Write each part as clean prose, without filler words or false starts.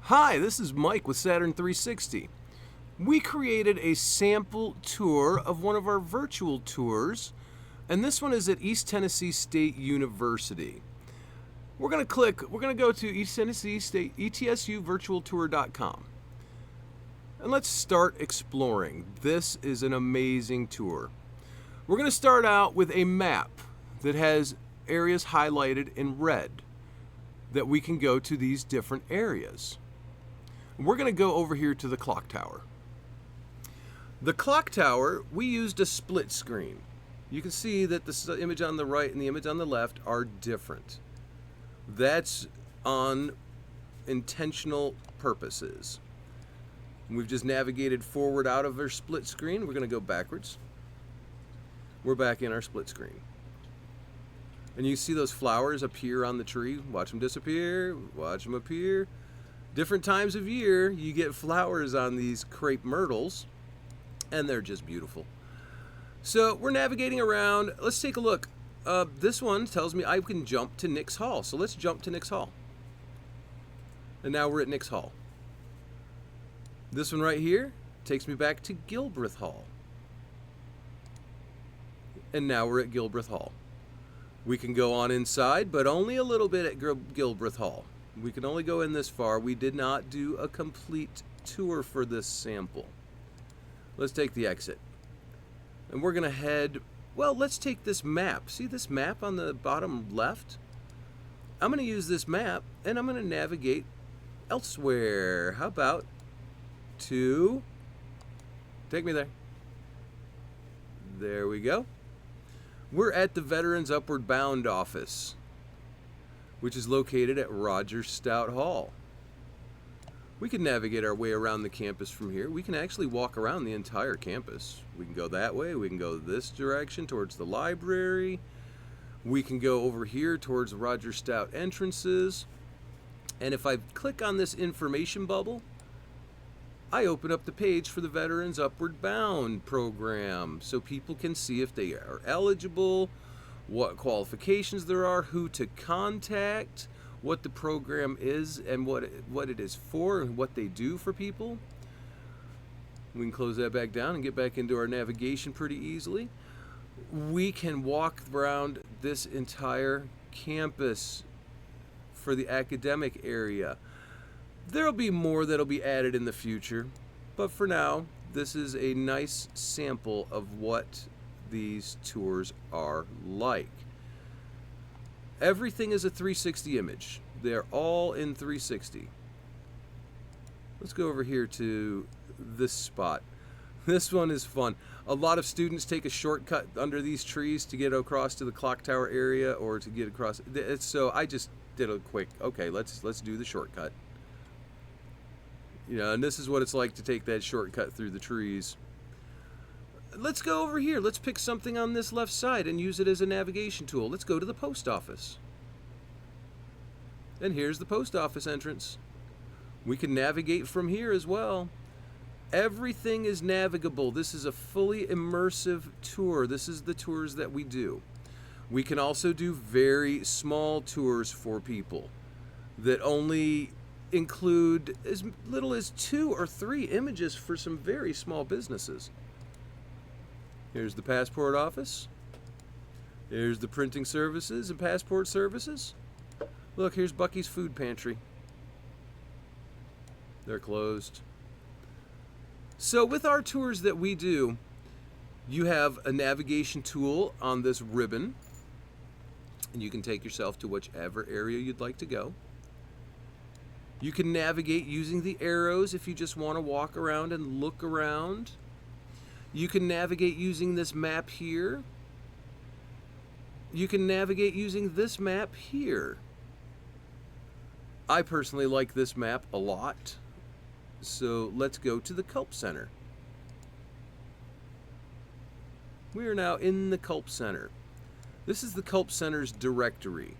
Hi, this is Mike with Saturn 360. We created a sample tour of one of our virtual tours, and this one is at East Tennessee State University. We're going to go to East Tennessee State, ETSUvirtualtour.com. And let's start exploring. This is an amazing tour. We're going to start out with a map that has areas highlighted in red that we can go to these different areas. We're going to go over here to the clock tower. The clock tower, we used a split screen. You can see that the image on the right and the image on the left are different. That's on intentional purposes. We've just navigated forward out of our split screen. We're going to go backwards. We're back in our split screen. And you see those flowers appear on the tree. Watch them disappear. Watch them appear. Different times of year, you get flowers on these crepe myrtles, and they're just beautiful. So we're navigating around. Let's take a look. This one tells me I can jump to Nix Hall. So let's jump to Nix Hall. And now we're at Nix Hall. This one right here takes me back to Gilbreth Hall. And now we're at Gilbreth Hall. We can go on inside, but only a little bit at Gilbreth Hall. We can only go in this far. We did not do a complete tour for this sample. Let's take the exit. And we're going to head, well, let's take this map. See this map on the bottom left? I'm going to use this map and I'm going to navigate elsewhere. How about to, take me there. There we go. We're at the Veterans Upward Bound office, which is located at Roger Stout Hall. We can navigate our way around the campus from here. We can actually walk around the entire campus. We can go that way. We can go this direction towards the library. We can go over here towards the Roger Stout entrances. And if I click on this information bubble, I open up the page for the Veterans Upward Bound program so people can see if they are eligible, what qualifications there are, who to contact, what the program is and what it is for and what they do for people. We can close that back down and get back into our navigation pretty easily. We can walk around this entire campus for the academic area. There'll be more that'll be added in the future, but for now, this is a nice sample of what these tours are like. Everything is a 360 image. They're all in 360. Let's go over here to this spot. This one is fun. A lot of students take a shortcut under these trees to get across to the clock tower area or to get across. So I just did a quick, okay, let's do the shortcut. You know, and this is what it's like to take that shortcut through the trees. Let's go over here. Let's pick something on this left side and use it as a navigation tool. Let's go to the post office. And here's the post office entrance. We can navigate from here as well. Everything is navigable. This is a fully immersive tour. This is the tours that we do. We can also do very small tours for people that only include as little as 2 or 3 images for some very small businesses. Here's the passport office. Here's the printing services and passport services. Look, here's Bucky's Food Pantry. They're closed. So with our tours that we do, you have a navigation tool on this ribbon, and you can take yourself to whichever area you'd like to go. You can navigate using the arrows if you just want to walk around and look around. You can navigate using this map here. You can navigate using this map here. I personally like this map a lot. So let's go to the Culp Center. We are now in the Culp Center. This is the Culp Center's directory.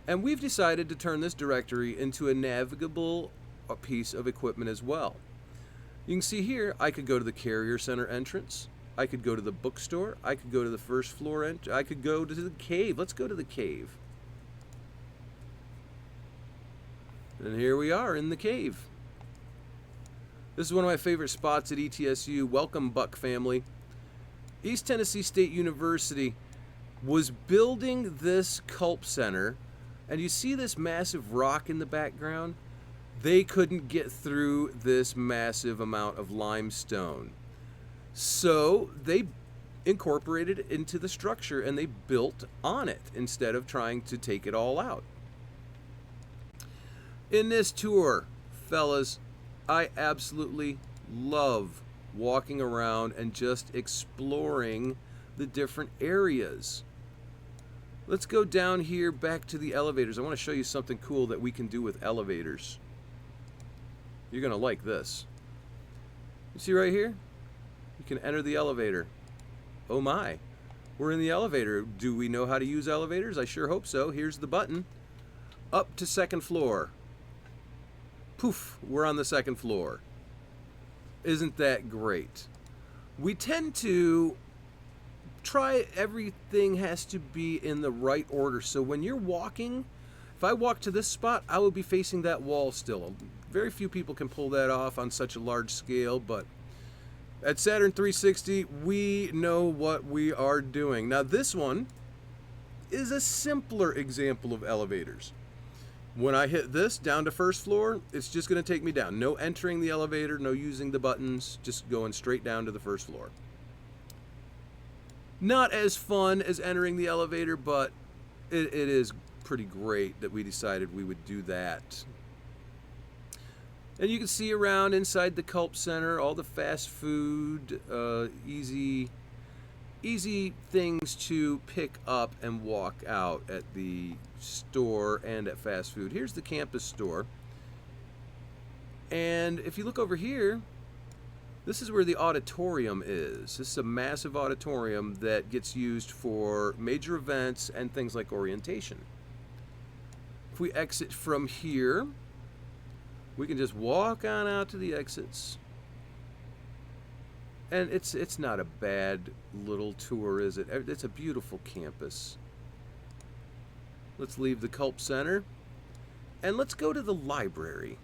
And we've decided to turn this directory into a navigable piece of equipment as well. You can see here, I could go to the Carrier Center entrance. I could go to the bookstore. I could go to the first floor. I could go to the cave. Let's go to the cave. And here we are in the cave. This is one of my favorite spots at ETSU. Welcome, Buck family. East Tennessee State University was building this Culp Center, and you see this massive rock in the background? They couldn't get through this massive amount of limestone. So they incorporated it into the structure and they built on it instead of trying to take it all out. In this tour, fellas, I absolutely love walking around and just exploring the different areas. Let's go down here back to the elevators. I want to show you something cool that we can do with elevators. You're going to like this. You see right here? You can enter the elevator. Oh my, we're in the elevator. Do we know how to use elevators? I sure hope so. Here's the button. Up to second floor. Poof, we're on the second floor. Isn't that great? We tend to try everything has to be in the right order. So when you're walking, if I walk to this spot, I will be facing that wall still. Very few people can pull that off on such a large scale, but at Saturn 360, we know what we are doing. Now this one is a simpler example of elevators. When I hit this down to first floor, it's just going to take me down. No entering the elevator, no using the buttons, just going straight down to the first floor. Not as fun as entering the elevator, but it is pretty great that we decided we would do that. And you can see around inside the Culp Center, all the fast food, easy things to pick up and walk out at the store and at fast food. Here's the campus store. And if you look over here, this is where the auditorium is. This is a massive auditorium that gets used for major events and things like orientation. If we exit from here, we can just walk on out to the exits. And it's not a bad little tour, is it? It's a beautiful campus. Let's leave the Culp Center and let's go to the library.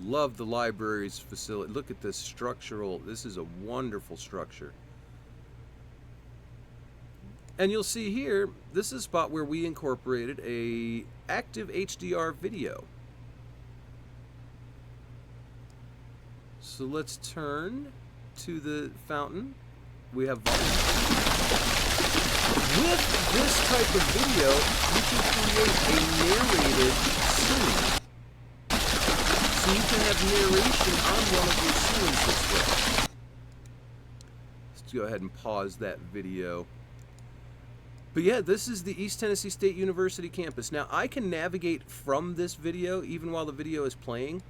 Love the library's facility. Look at this structural. This is a wonderful structure. And you'll see here, this is a spot where we incorporated a active HDR video. So let's turn to the fountain. We have volume. With this type of video, you can create a narrated scene. So you can have narration on one of your scenes this way. Let's go ahead and pause that video. But yeah, this is the East Tennessee State University campus. Now I can navigate from this video even while the video is playing,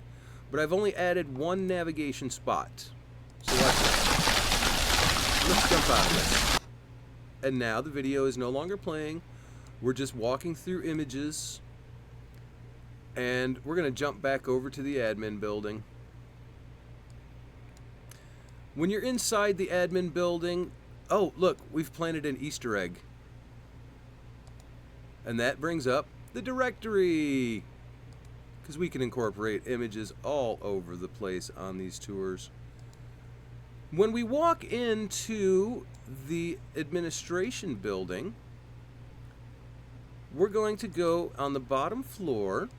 but I've only added one navigation spot. So watch that. Let's jump out of this. And now the video is no longer playing. We're just walking through images. And we're going to jump back over to the admin building. When you're inside the admin building, oh, look, we've planted an Easter egg. And that brings up the directory, because we can incorporate images all over the place on these tours. When we walk into the administration building, we're going to go on the bottom floor,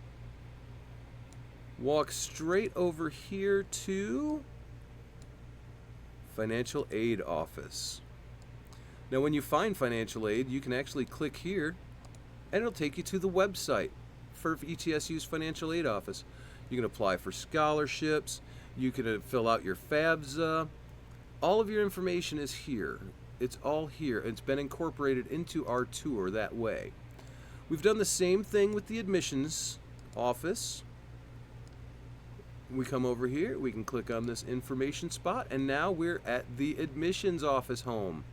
walk straight over here to financial aid office. Now when you find financial aid, you can actually click here and it'll take you to the website for ETSU's financial aid office. You can apply for scholarships, you can fill out your FABSA. All of your information is here. It's all here. It's been incorporated into our tour that way. We've done the same thing with the admissions office. We come over here, we can click on this information spot, and now we're at the admissions office home,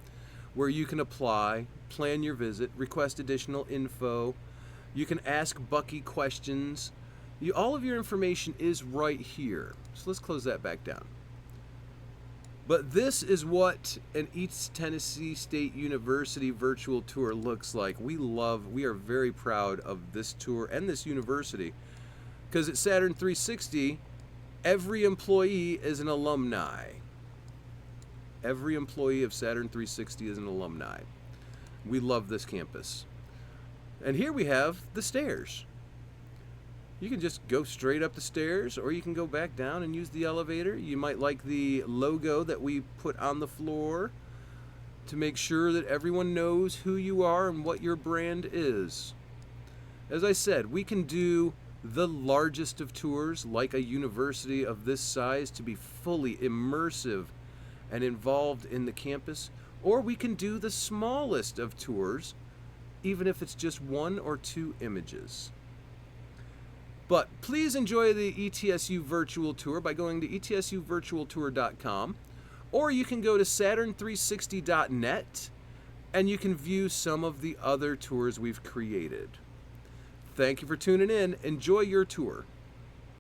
where you can apply, plan your visit, request additional info. You can ask Bucky questions. All of your information is right here. So let's close that back down. But this is what an East Tennessee State University virtual tour looks like. We are very proud of this tour and this university, because at Saturn 360, every employee is an alumni. Every employee of Saturn 360 is an alumni. We love this campus. And here we have the stairs. You can just go straight up the stairs, or you can go back down and use the elevator. You might like the logo that we put on the floor to make sure that everyone knows who you are and what your brand is. As I said, we can do the largest of tours, like a university of this size, to be fully immersive and involved in the campus, or we can do the smallest of tours, even if it's just 1 or 2 images. But please enjoy the ETSU virtual tour by going to etsuvirtualtour.com, or you can go to saturn360.net and you can view some of the other tours we've created. Thank you for tuning in. Enjoy your tour.